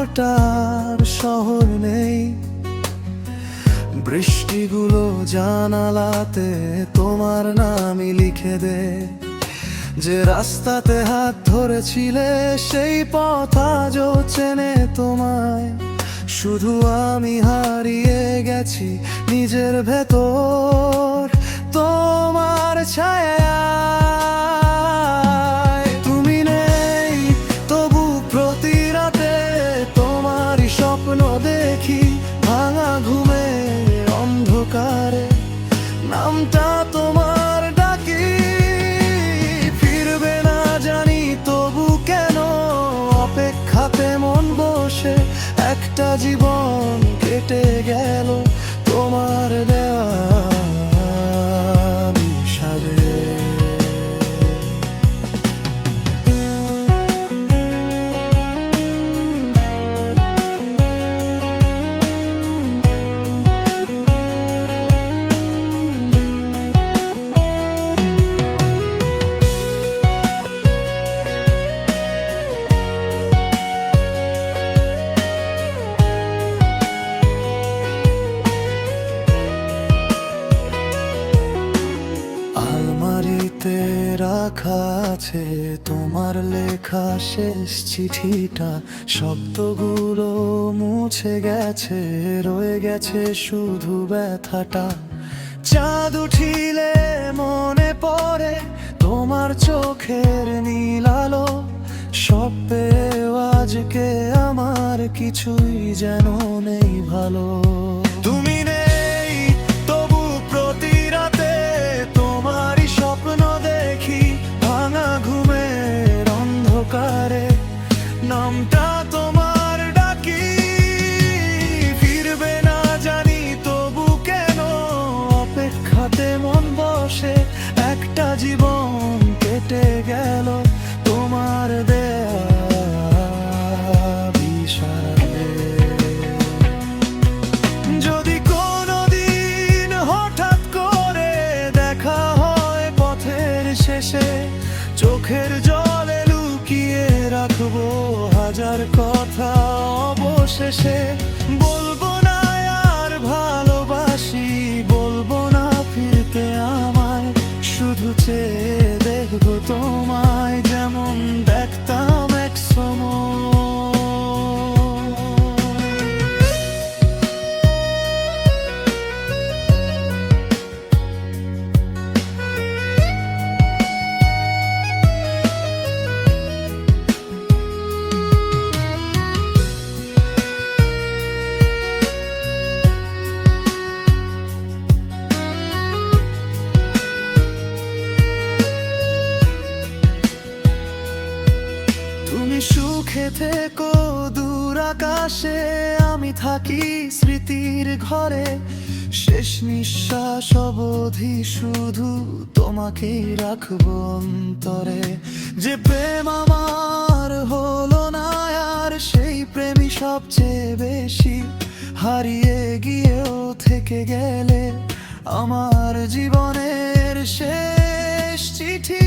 শহরটার শহর নেই, বৃষ্টিগুলো জানালাতে তোমার নামই লিখে দে। যে রাস্তাতে হাত ধরেছিলে সেই পথ আজও চেনে তোমায়, শুধু আমি হারিয়ে গেছি নিজের ভেতর তোমার ছায়ায়। তুমি নেই তবু প্রতি রাতে তোমারই স্বপ্ন দেখি, ভাঙা ঘুমে অন্ধকারে নামটা তোমার ডাকি। ফিরবে না জানি তবু কেন অপেক্ষাতে মন বসে, একটা জীবন কেটে গেল তোমার দেওয়া বিষাদে। আলমারিতে রাখা আছে তোমার লেখা শেষ চিঠিটা, শব্দগুলো মুছে গেছে, রয়ে গেছে শুধু ব্যথাটা। চাঁদ উঠিলে মনে পড়ে তোমার চোখের নীল আলো, সব পেয়েও আজকে আমার কিছুই যেন নেই ভালো। তুমি নেই তবু প্রতি রাতে তোমারই স্বপ্ন দেখি, ভাঙা ঘুমের অন্ধকারে নামটা তোমার ডাকি। ফিরবে না জানি তবু কেন অপেক্ষাতে মন বসে, একটা জীবন কেটে গেল তোমার দেয়া বিষাদে। যদি কোনোদিন হঠাৎ করে দেখা হয় পথের শেষে, চোখের জলে লুকিয়ে রাখবো হাজার কথা অবশেষে। বলবো না আর ভালোবাসি, বলবো না ফিরতে আমায়, শুধু চেয়ে দেখবো তোমায় যেমন দেখতাম এক সময়। তুমি সুখে থেকো দূর আকাশে, আমি থাকি স্মৃতির ঘরে, শেষ নিঃশ্বাস অবধি শুধু তোমাকেই রাখবো অন্তরে। যে প্রেম আমার হলো না আর সেই প্রেমই সবচেয়ে বেশি, হারিয়ে গিয়েও থেকে গেলে আমার জীবনের শেষ চিঠি।